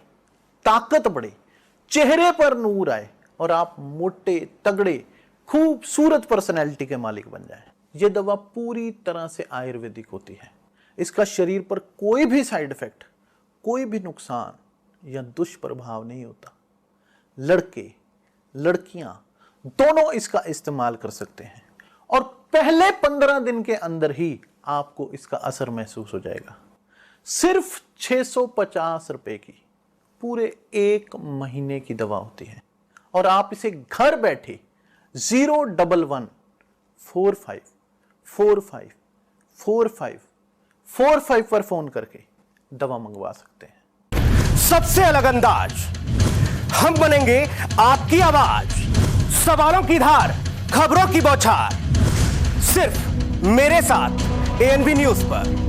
ताकत बढ़े, चेहरे पर नूर आए और आप मोटे तगड़े खूबसूरत पर्सनैलिटी के मालिक बन जाएं। यह दवा पूरी तरह से आयुर्वेदिक होती है। इसका शरीर पर कोई भी साइड इफेक्ट, कोई भी नुकसान या दुष्प्रभाव नहीं होता। लड़के लड़कियां दोनों इसका इस्तेमाल कर सकते हैं और पहले 15 दिन के अंदर ही आपको इसका असर महसूस हो जाएगा। सिर्फ 650 रुपए की पूरे 1 महीने की दवा होती है और आप इसे घर बैठे 01145454545 पर फोन करके दवा मंगवा सकते हैं। सबसे अलग अंदाज, हम बनेंगे आपकी आवाज, सवालों की धार, खबरों की बौछार, सिर्फ मेरे साथ एएनबी न्यूज पर।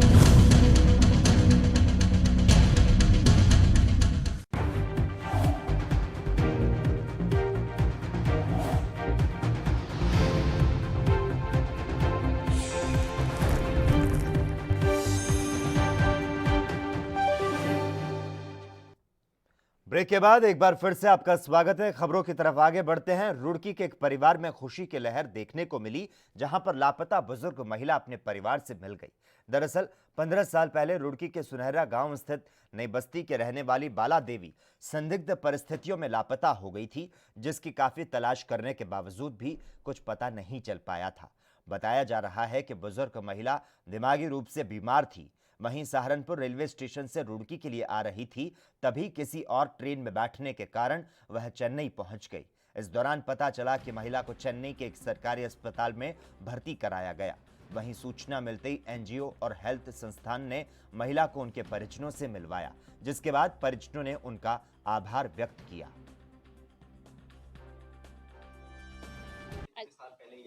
ब्रेक के बाद एक बार फिर से आपका स्वागत है। खबरों की तरफ आगे बढ़ते हैं। रुड़की के एक परिवार में खुशी की लहर देखने को मिली, जहां पर लापता बुजुर्ग महिला अपने परिवार से मिल गई। दरअसल 15 साल पहले रुड़की के सुनहरा गांव स्थित नई बस्ती के रहने वाली बाला देवी संदिग्ध परिस्थितियों में लापता हो गई थी, जिसकी काफी तलाश करने के बावजूद भी कुछ पता नहीं चल पाया था। बताया जा रहा है कि बुजुर्ग महिला दिमागी रूप से बीमार थी। वहीं सहारनपुर रेलवे स्टेशन से रुड़की के लिए आ रही थी, तभी किसी और ट्रेन में बैठने के कारण वह चेन्नई पहुंच गई। इस दौरान पता चला कि महिला को चेन्नई के एक सरकारी अस्पताल में भर्ती कराया गया। वहीं सूचना मिलते ही एनजीओ और हेल्थ संस्थान ने महिला को उनके परिजनों से मिलवाया, जिसके बाद परिजनों ने उनका आभार व्यक्त किया।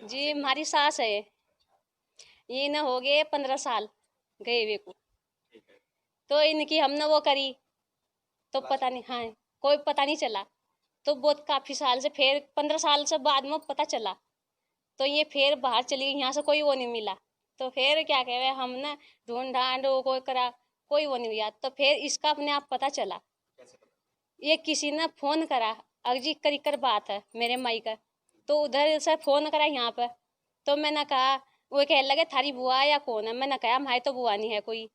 जी हमारी सास है, ये न हो गए 15 साल गए हुए को, तो इनकी हमने वो करी तो पता नहीं, हाँ कोई पता नहीं चला। तो बहुत काफ़ी साल से, फिर 15 साल से बाद में पता चला, तो ये फिर बाहर चली गई, यहाँ से कोई वो नहीं मिला। तो फिर क्या कहे, हमने ढूंढ ढांड कोई करा, कोई वो नहीं हुआ। तो फिर इसका अपने आप पता चला, ये किसी ने फ़ोन करा, अजी करी कर बात है मेरे माई का, तो उधर से फ़ोन करा यहाँ पर। तो मैंने कहा, वो कह लगे थारी बुआ या कौन है? मैंने कहा हमारी तो बुआ नहीं है कोई।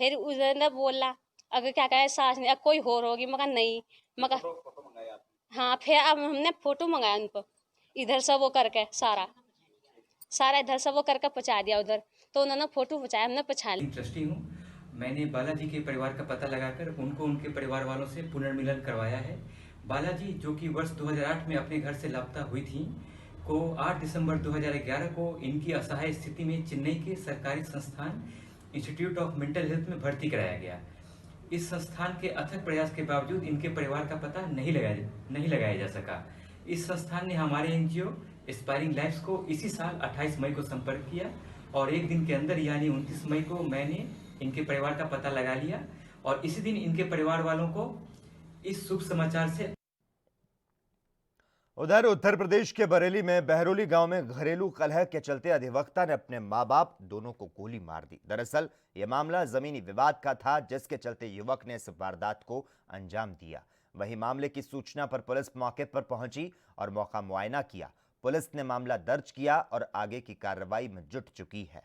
फिर उधर बोला, अगर क्या कहे सास ने कोई होर होगी, मगर नहीं, मगर हाँ, फिर अब हमने फोटो मंगाया उनको, इधर से वो करके सारा इधर से वो करके पहुँचा दिया उधर, तो उन्होंने फोटो पहुँचाया, हमने पहुँचा लिया। ट्रस्टी हूँ। मैंने बालाजी के परिवार का पता लगाकर उनको उनके परिवार वालों से पुनर्मिलन करवाया है। बालाजी, जो कि वर्ष 2008 में अपने घर से लापता हुई थी, को 8 दिसंबर 2011 को इनकी असहाय स्थिति में चेन्नई के सरकारी संस्थान इंस्टीट्यूट ऑफ मेंटल हेल्थ में भर्ती कराया गया। इस संस्थान के अथक प्रयास के बावजूद इनके परिवार का पता नहीं लगाया जा सका। इस संस्थान ने हमारे एनजीओ एस्पायरिंग लाइफ्स को इसी साल 28 मई को संपर्क किया और एक दिन के अंदर यानी 29 मई को मैंने इनके परिवार का पता लगा लिया और इसी दिन इनके परिवार वालों को इस शुभ समाचार से। उधर उत्तर प्रदेश के बरेली में बहरोली गांव में घरेलू कलह के चलते अधिवक्ता ने अपने मां बाप दोनों को गोली मार दी। दरअसल यह मामला जमीनी विवाद का था, जिसके चलते युवक ने इस वारदात को अंजाम दिया। वहीं मामले की सूचना पर पुलिस मौके पर पहुंची और मौका मुआयना किया। पुलिस ने मामला दर्ज किया और आगे की कार्रवाई में जुट चुकी है।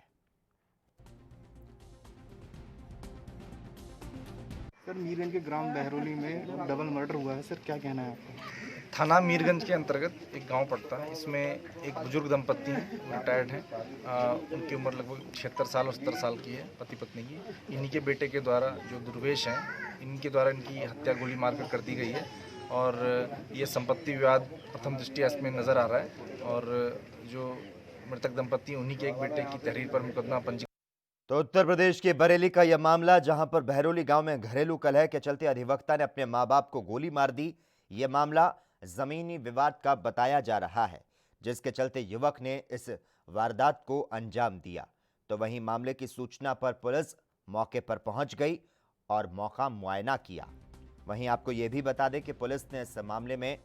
सर, मीरगंज के ग्राम बहरोली में डबल मर्डर हुआ है सर, क्या कहना है आपका? थाना मीरगंज के अंतर्गत एक गांव पड़ता है। इसमें एक बुजुर्ग दंपत्ति हैं, रिटायर्ड हैं। उनकी उम्र लगभग 76 साल और 70 साल की है, पति पत्नी की। इन्हीं के बेटे के द्वारा जो दुर्वेश हैं, इनके द्वारा इनकी हत्या गोली मारकर कर दी गई है और ये संपत्ति विवाद प्रथम दृष्टया इसमें नज़र आ रहा है और जो मृतक दंपत्ति उन्हीं के एक बेटे की तहरीर पर मुकदमा पंजीकृत। तो उत्तर प्रदेश के बरेली का यह मामला, जहां पर बहरोली गांव में घरेलू कलह के चलते अधिवक्ता ने अपने मां बाप को गोली मार दी। यह मामला जमीनी विवाद का बताया जा रहा है, जिसके चलते युवक ने इस वारदात को अंजाम दिया। तो वहीं मामले की सूचना पर पुलिस मौके पर पहुंच गई और मौका मुआयना किया। वहीं आपको यह भी बता दें कि पुलिस ने इस मामले में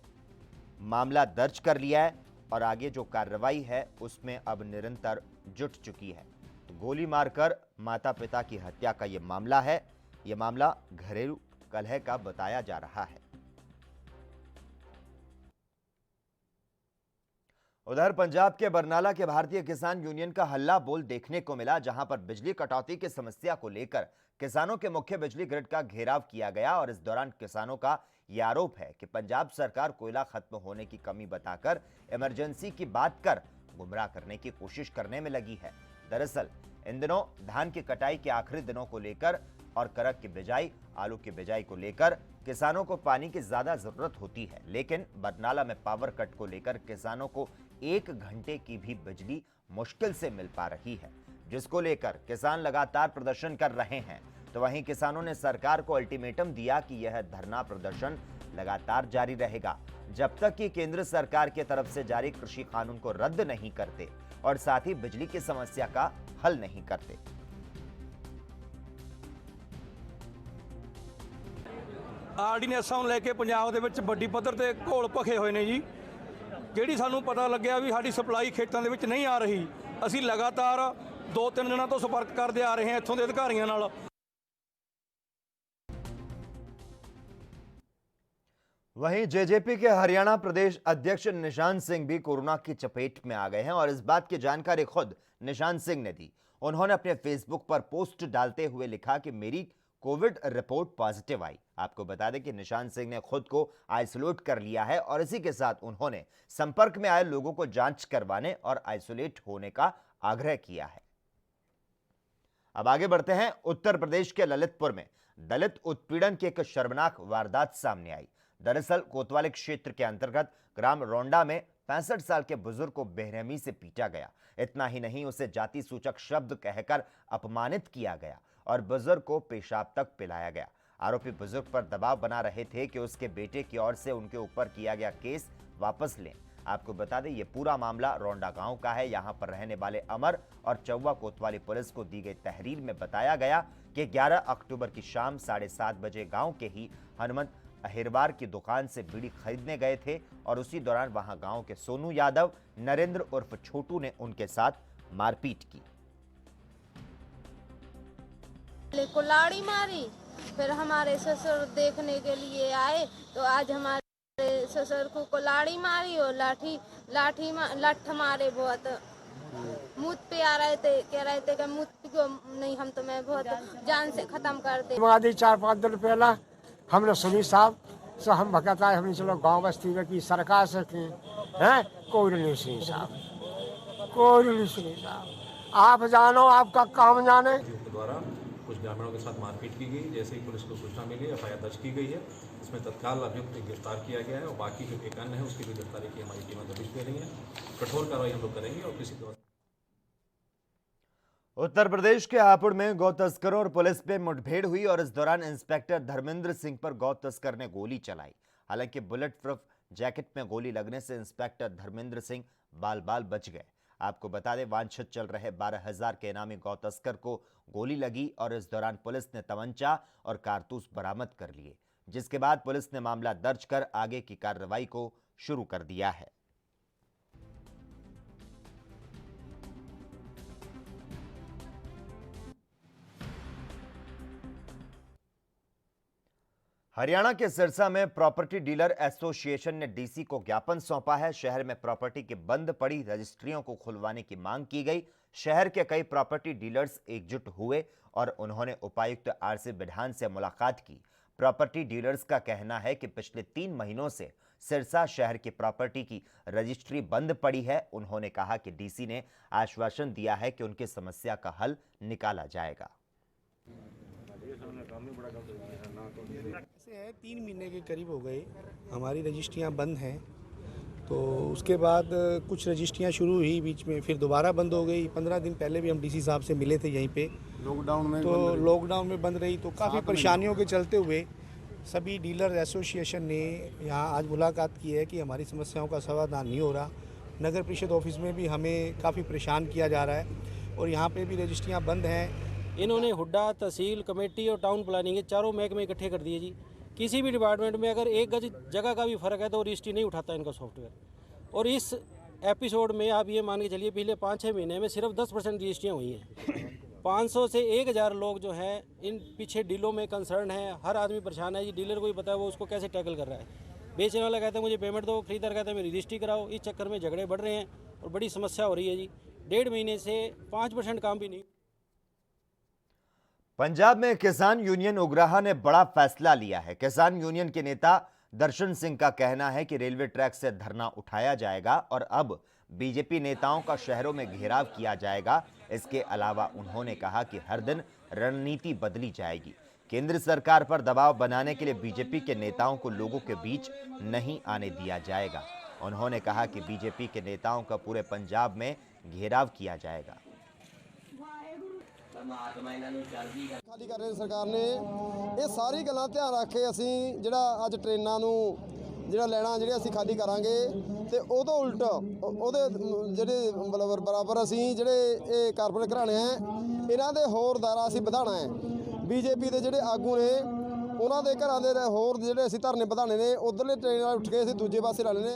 मामला दर्ज कर लिया है और आगे जो कार्रवाई है उसमें अब निरंतर जुट चुकी है। तो गोली मारकर माता पिता की हत्या का यह मामला है। यह मामला घरेलू कलह का बताया जा रहा है। उधर पंजाब के बरनाला के भारतीय किसान यूनियन का हल्ला बोल देखने को मिला, जहां पर बिजली कटौती की समस्या को लेकर किसानों के मुख्य बिजली ग्रिड का घेराव किया गया और इस दौरान किसानों का यह आरोप है कि पंजाब सरकार कोयला खत्म होने की कमी बताकर इमरजेंसी की बात कर गुमराह करने की कोशिश करने में लगी है। दरअसल इन दिनों धान की कटाई के आखिरी दिनों को लेकर और कनक की बिजाई, आलू की बिजाई को लेकर किसानों को पानी की ज्यादा जरूरत होती है, लेकिन बरनाला में पावर कट को लेकर किसानों को 1 घंटे की भी बिजली मुश्किल से मिल पा रही है, जिसको लेकर किसान लगातार प्रदर्शन कर रहे हैं। तो वहीं किसानों ने सरकार को अल्टीमेटम दिया कि यह धरना प्रदर्शन लगातार जारी रहेगा जब तक कि केंद्र सरकार की तरफ से जारी कृषि कानून को रद्द नहीं करते और साथ ही बिजली की समस्या का हल नहीं करते। ਆਰਡੀਨੈਂਸਾਂ ਨੂੰ ਲੈ ਕੇ ਪੰਜਾਬ ਦੇ ਵਿੱਚ ਵੱਡੀ ਪੱਧਰ ਤੇ ਘੋਲ ਭਖੇ ਹੋਏ ਨੇ ਜੀ। ਜਿਹੜੀ ਸਾਨੂੰ ਪਤਾ ਲੱਗਿਆ ਵੀ ਸਾਡੀ ਸਪਲਾਈ ਖੇਤਾਂ ਦੇ ਵਿੱਚ ਨਹੀਂ ਆ ਰਹੀ, ਅਸੀਂ ਲਗਾਤਾਰ 2-3 ਦਿਨਾਂ ਤੋਂ ਸੰਪਰਕ ਕਰਦੇ ਆ ਰਹੇ ਹਾਂ ਇੱਥੋਂ ਦੇ ਅਧਿਕਾਰੀਆਂ ਨਾਲ। वहीं जेजेपी के हरियाणा प्रदेश अध्यक्ष निशान सिंह भी कोरोना की चपेट में आ गए हैं और इस बात की जानकारी खुद निशान सिंह ने दी। उन्होंने अपने फेसबुक पर पोस्ट डालते हुए लिखा कि मेरी कोविड रिपोर्ट पॉजिटिव आई। आपको बता दें कि निशान सिंह ने खुद को आइसोलेट कर लिया है और इसी के साथ उन्होंने संपर्क में आए लोगों को जांच करवाने और आइसोलेट होने का आग्रह किया है। अब आगे बढ़ते हैं। उत्तर प्रदेश के ललितपुर में दलित उत्पीड़न की एक शर्मनाक वारदात सामने आई। दरअसल कोतवाली क्षेत्र के अंतर्गत ग्राम रोंडा में 65 साल के बुजुर्ग को बेरहमी से पीटा गया। इतना ही नहीं, उसे जाति सूचक शब्द कहकर अपमानित किया गया और बुजुर्ग को पेशाब तक पिलाया गया। आरोपी बुजुर्ग पर दबाव बना रहे थे कि उसके बेटे की ओर से उनके ऊपर किया गया केस वापस लें। आपको बता दें, ये पूरा मामला रोंडा गांव का है। यहां पर रहने वाले अमर और चौवा कोतवाली पुलिस को दी गई तहरीर में बताया गया कि 11 अक्टूबर की शाम 7:30 बजे गांव के ही हनुमंत अहिरवार की दुकान से बीड़ी खरीदने गए थे और उसी दौरान वहां गांव के सोनू यादव, नरेंद्र उर्फ छोटू ने उनके साथ मारपीट की। कुल्हाड़ी मारी, फिर हमारे ससुर देखने के लिए आए तो आज हमारे ससुर को कुल्हाड़ी मारी और लाठी मारे। बहुत मुँह पे आ रहे थे, कह रहे थे कि मुँह को नहीं, हम तुम्हें बहुत जान से खत्म कर दे। 4-5 दिन पहला हमने सुनी साहब सो हम भगत आए हमने चलो गांव बस्ती में की सरकार से की हैं कोई नहीं सुनी साहब, कोई नहीं सुनी साहब। आप जानो आपका काम जाने। द्वारा कुछ ग्रामीणों के साथ मारपीट की गई, जैसे ही पुलिस को सूचना मिली एफआईआर दर्ज की गई है। इसमें तत्काल अभियुक्त को गिरफ्तार किया गया है और बाकी जो एक अन्य है उसकी भी गिरफ्तारी की हमारी टीमें दबिश दे रही हैं। कठोर कार्रवाई हम लोग करेंगे और किसी तरह। उत्तर प्रदेश के हापुड़ में गौ तस्करों और पुलिस पे मुठभेड़ हुई और इस दौरान इंस्पेक्टर धर्मेंद्र सिंह पर गौ तस्कर ने गोली चलाई। हालांकि बुलेट प्रूफ जैकेट में गोली लगने से इंस्पेक्टर धर्मेंद्र सिंह बाल बाल बच गए। आपको बता दें, वांछित चल रहे 12,000 के इनामी गौ तस्कर को गोली लगी और इस दौरान पुलिस ने तमंचा और कारतूस बरामद कर लिए, जिसके बाद पुलिस ने मामला दर्ज कर आगे की कार्रवाई को शुरू कर दिया है। हरियाणा के सिरसा में प्रॉपर्टी डीलर एसोसिएशन ने डीसी को ज्ञापन सौंपा है। शहर में प्रॉपर्टी की बंद पड़ी रजिस्ट्रियों को खुलवाने की मांग की गई। शहर के कई प्रॉपर्टी डीलर्स एकजुट हुए और उन्होंने उपायुक्त आरसी बिढ़ान से मुलाकात की। प्रॉपर्टी डीलर्स का कहना है कि पिछले 3 महीनों से सिरसा शहर की प्रॉपर्टी की रजिस्ट्री बंद पड़ी है। उन्होंने कहा कि डीसी ने आश्वासन दिया है कि उनकी समस्या का हल निकाला जाएगा। ऐसे है 3 महीने के करीब हो गए हमारी रजिस्ट्रियां बंद हैं, तो उसके बाद कुछ रजिस्ट्रियां शुरू हुई बीच में, फिर दोबारा बंद हो गई। 15 दिन पहले भी हम डीसी साहब से मिले थे यहीं पे, लॉकडाउन में बंद रही। तो काफ़ी परेशानियों के चलते हुए सभी डीलर एसोसिएशन ने यहाँ आज मुलाकात की है कि हमारी समस्याओं का समाधान नहीं हो रहा। नगर परिषद ऑफिस में भी हमें काफ़ी परेशान किया जा रहा है और यहाँ पे भी रजिस्ट्रियाँ बंद हैं। इन्होंने हुड्डा, तहसील, कमेटी और टाउन प्लानिंग ये चारों महकमे इकट्ठे कर दिए जी। किसी भी डिपार्टमेंट में अगर 1 गज जगह का भी फ़र्क है तो रजिस्ट्री नहीं उठाता इनका सॉफ्टवेयर। और इस एपिसोड में आप ये मान के चलिए पिछले 5-6 महीने में सिर्फ 10% रजिस्ट्रियाँ हुई हैं। 500 से 1000 लोग जो हैं इन पीछे डीलों में कंसर्न हैं। हर आदमी परेशान है जी। डीलर को ही पता है वो उसको कैसे टैकल कर रहा है। बेचने वाला कहता है मुझे पेमेंट दो, खरीदार कहता है मेरी रजिस्ट्री कराओ। इस चक्कर में झगड़े बढ़ रहे हैं और बड़ी समस्या हो रही है जी। 1.5 महीने से 5% काम भी नहीं। पंजाब में किसान यूनियन उग्राहा ने बड़ा फैसला लिया है। किसान यूनियन के नेता दर्शन सिंह का कहना है कि रेलवे ट्रैक से धरना उठाया जाएगा और अब बीजेपी नेताओं का शहरों में घेराव किया जाएगा। इसके अलावा उन्होंने कहा कि हर दिन रणनीति बदली जाएगी। केंद्र सरकार पर दबाव बनाने के लिए बीजेपी के नेताओं को लोगों के बीच नहीं आने दिया जाएगा। उन्होंने कहा कि बीजेपी के नेताओं का पूरे पंजाब में घेराव किया जाएगा। खाली कर रही सरकार ने ये सारी गल्लां ध्यान रख के असीं जिहड़ा अज ट्रेनां नूं जिहड़ा लैना जिहड़े असीं खाली करांगे ते उहदों उल्ट उहदे जिहड़े मतलब बराबर असीं जिहड़े ये कारपोरेट घराणे हैं इन्हां दे होर दायरा असीं वधाउणा है। बीजेपी दे जिहड़े आगू ने उन्हां दे घरां दे होर जिहड़े असीं धरने वधाणे ने उधरले ट्रेन नाल उठ के असीं दूजे पासे लाने ने।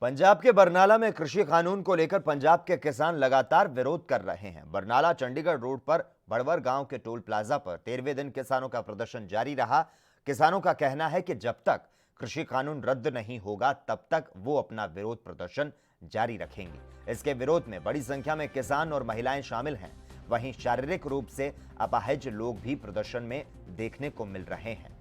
पंजाब के बरनाला में कृषि कानून को लेकर पंजाब के किसान लगातार विरोध कर रहे हैं। बरनाला चंडीगढ़ रोड पर बड़वर गांव के टोल प्लाजा पर 13वें दिन किसानों का प्रदर्शन जारी रहा। किसानों का कहना है कि जब तक कृषि कानून रद्द नहीं होगा तब तक वो अपना विरोध प्रदर्शन जारी रखेंगे। इसके विरोध में बड़ी संख्या में किसान और महिलाएं शामिल हैं। वहीं शारीरिक रूप से अपाहिज लोग भी प्रदर्शन में देखने को मिल रहे हैं।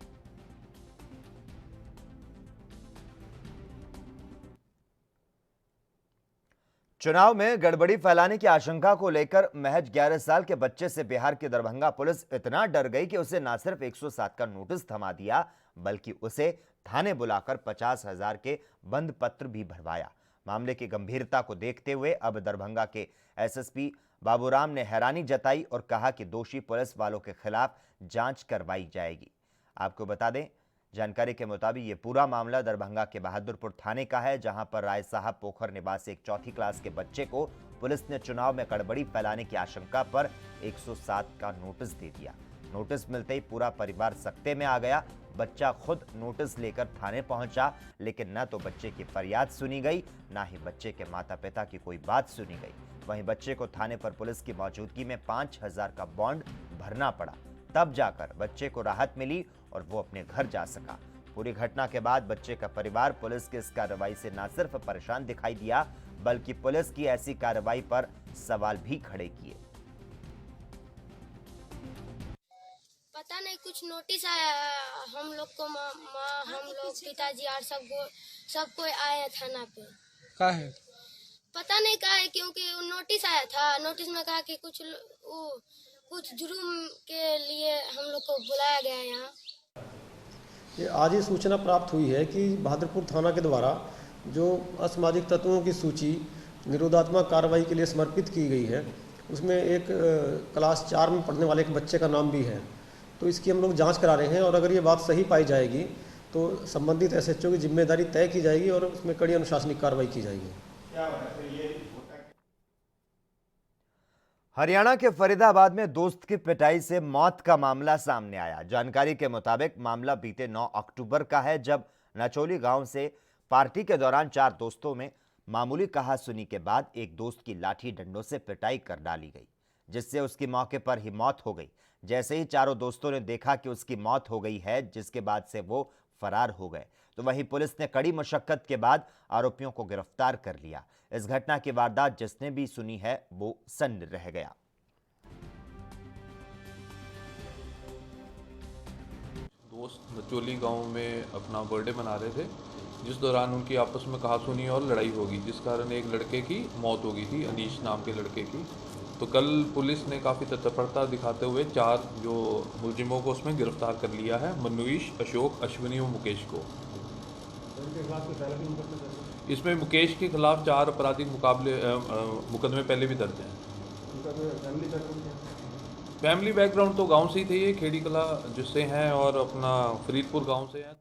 चुनाव में गड़बड़ी फैलाने की आशंका को लेकर महज 11 साल के बच्चे से बिहार की दरभंगा पुलिस इतना डर गई कि उसे न सिर्फ 107 का नोटिस थमा दिया बल्कि उसे थाने बुलाकर 50,000 के बंद पत्र भी भरवाया। मामले की गंभीरता को देखते हुए अब दरभंगा के एसएसपी बाबूराम ने हैरानी जताई और कहा कि दोषी पुलिस वालों के खिलाफ जांच करवाई जाएगी। आपको बता दें, जानकारी के मुताबिक ये पूरा मामला दरभंगा के बहादुरपुर थाने का है, जहां पर राय साहब पोखर निवासी एक 4th क्लास के बच्चे को पुलिस ने चुनाव में गड़बड़ी फैलाने की आशंका पर 107 का नोटिस दे दिया। नोटिस मिलते ही पूरा परिवार सख्ते में आ गया। बच्चा खुद नोटिस लेकर थाने पहुंचा, लेकिन न तो बच्चे की फरियाद सुनी गई, न ही बच्चे के माता पिता की कोई बात सुनी गई। वहीं बच्चे को थाने पर पुलिस की मौजूदगी में 5,000 का बॉन्ड भरना पड़ा। तब जाकर बच्चे को राहत मिली और वो अपने घर जा सका। पूरी घटना के बाद बच्चे का परिवार पुलिस की इस कार्रवाई से न सिर्फ परेशान दिखाई दिया बल्कि पुलिस की ऐसी कार्रवाई पर सवाल भी खड़े किए। पता नहीं कुछ नोटिस आया हम लोग को, हम लोग पिताजी और सबको आए हैं थाना पे। क्या है पता नहीं क्या है, क्योंकि नोटिस आया था। नोटिस में कहा कि कुछ जुर्म के लिए हम लोग को बुलाया गया है यहाँ। ये आज ही सूचना प्राप्त हुई है कि बहादुरपुर थाना के द्वारा जो असामाजिक तत्वों की सूची निरोधात्मक कार्रवाई के लिए समर्पित की गई है, उसमें एक क्लास 4 में पढ़ने वाले एक बच्चे का नाम भी है। तो इसकी हम लोग जांच करा रहे हैं और अगर ये बात सही पाई जाएगी तो संबंधित एसएचओ की जिम्मेदारी तय की जाएगी और उसमें कड़ी अनुशासनिक कार्रवाई की जाएगी। हरियाणा के फरीदाबाद में दोस्त की पिटाई से मौत का मामला सामने आया। जानकारी के मुताबिक मामला बीते 9 अक्टूबर का है, जब नचोली गांव से पार्टी के दौरान 4 दोस्तों में मामूली कहासुनी के बाद एक दोस्त की लाठी डंडों से पिटाई कर डाली गई, जिससे उसकी मौके पर ही मौत हो गई। जैसे ही चारों दोस्तों ने देखा कि उसकी मौत हो गई है, जिसके बाद से वो फरार हो गए, तो वहीं पुलिस ने कड़ी मशक्कत के बाद आरोपियों को गिरफ्तार कर लिया। इस घटना की वारदात जिसने भी सुनी है वो सन्न रह गया। दोस्त नचोली गांव में अपना बर्थडे मना रहे थे, जिस दौरान उनकी आपस में कहासुनी और लड़ाई होगी, जिस कारण एक लड़के की मौत हो गई थी, अनीश नाम के लड़के की। तो कल पुलिस ने काफ़ी तत्परता दिखाते हुए 4 जो मुलजिमों को उसमें गिरफ्तार कर लिया है, मनुईश, अशोक, अश्विनी और मुकेश को। इसमें मुकेश के खिलाफ 4 आपराधिक मुकदमे पहले भी दर्ज हैं। फैमिली बैकग्राउंड तो गांव से ही थे, ये खेड़ी कला जिससे हैं और अपना फरीदपुर गांव से हैं।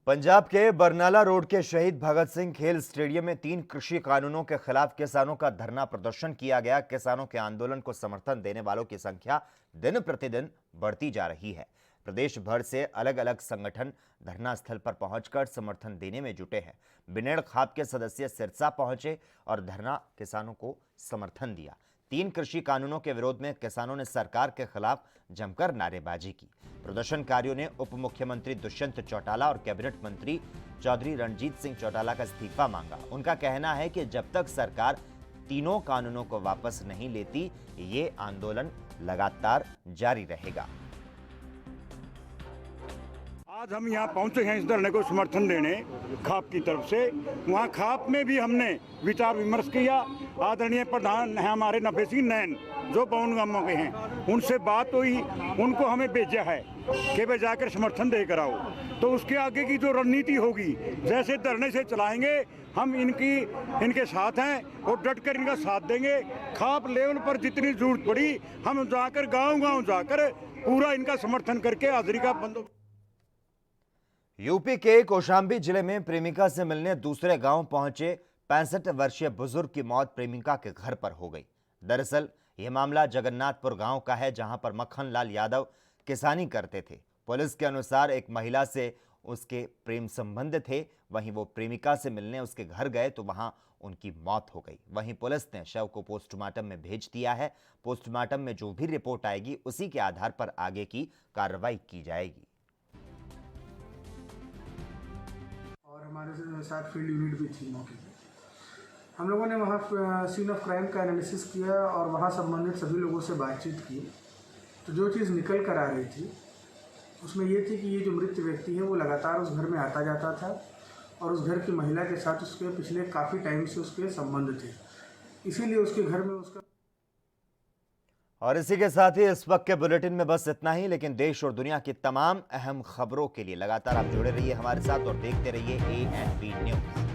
पंजाब के बरनाला रोड के शहीद भगत सिंह खेल स्टेडियम में 3 कृषि कानूनों के खिलाफ किसानों का धरना प्रदर्शन किया गया। किसानों के आंदोलन को समर्थन देने वालों की संख्या दिन प्रतिदिन बढ़ती जा रही है। प्रदेश भर से अलग अलग संगठन धरना स्थल पर पहुंचकर समर्थन देने में जुटे हैं। बिनेड़ खाप के सदस्य सिरसा पहुंचे और धरना किसानों को समर्थन दिया। 3 कृषि कानूनों के विरोध में किसानों ने सरकार के खिलाफ जमकर नारेबाजी की। प्रदर्शनकारियों ने उप मुख्यमंत्री दुष्यंत चौटाला और कैबिनेट मंत्री चौधरी रणजीत सिंह चौटाला का इस्तीफा मांगा। उनका कहना है कि जब तक सरकार तीनों कानूनों को वापस नहीं लेती, ये आंदोलन लगातार जारी रहेगा। आज हम यहाँ पहुँचे हैं इस धरने को समर्थन देने खाप की तरफ से। वहाँ खाप में भी हमने विचार विमर्श किया। आदरणीय प्रधान है हमारे नफे सिंह नैन, जो पवन गांव के हैं, उनसे बात हुई। उनको हमें भेजा है कि वे जाकर समर्थन दे कर आओ। तो उसके आगे की जो रणनीति होगी, जैसे धरने से चलाएंगे, हम इनके साथ हैं और डट कर इनका साथ देंगे। खाप लेवल पर जितनी जरूरत पड़ी, हम जाकर गाँव जाकर पूरा इनका समर्थन करके हाजिरी का बंदोबस्त। यूपी के कौशाम्बी जिले में प्रेमिका से मिलने दूसरे गांव पहुंचे 65 वर्षीय बुजुर्ग की मौत प्रेमिका के घर पर हो गई। दरअसल यह मामला जगन्नाथपुर गांव का है, जहां पर मक्खन लाल यादव किसानी करते थे। पुलिस के अनुसार एक महिला से उसके प्रेम संबंध थे। वहीं वो प्रेमिका से मिलने उसके घर गए तो वहां उनकी मौत हो गई। वहीं पुलिस ने शव को पोस्टमार्टम में भेज दिया है। पोस्टमार्टम में जो भी रिपोर्ट आएगी, उसी के आधार पर आगे की कार्रवाई की जाएगी। हमारे साथ फील्ड यूनिट भी थी मौके पे। हम लोगों ने वहाँ सीन ऑफ क्राइम का एनालिसिस किया और वहाँ संबंधित सभी लोगों से बातचीत की। तो जो चीज़ निकल कर आ रही थी उसमें ये थी कि ये जो मृत व्यक्ति है वो लगातार उस घर में आता जाता था और उस घर की महिला के साथ उसके पिछले काफ़ी टाइम से उसके संबंध थे, इसीलिए उसके घर में उसका। और इसी के साथ ही इस वक्त के बुलेटिन में बस इतना ही, लेकिन देश और दुनिया की तमाम अहम खबरों के लिए लगातार आप जुड़े रहिए हमारे साथ और देखते रहिए ANB न्यूज़।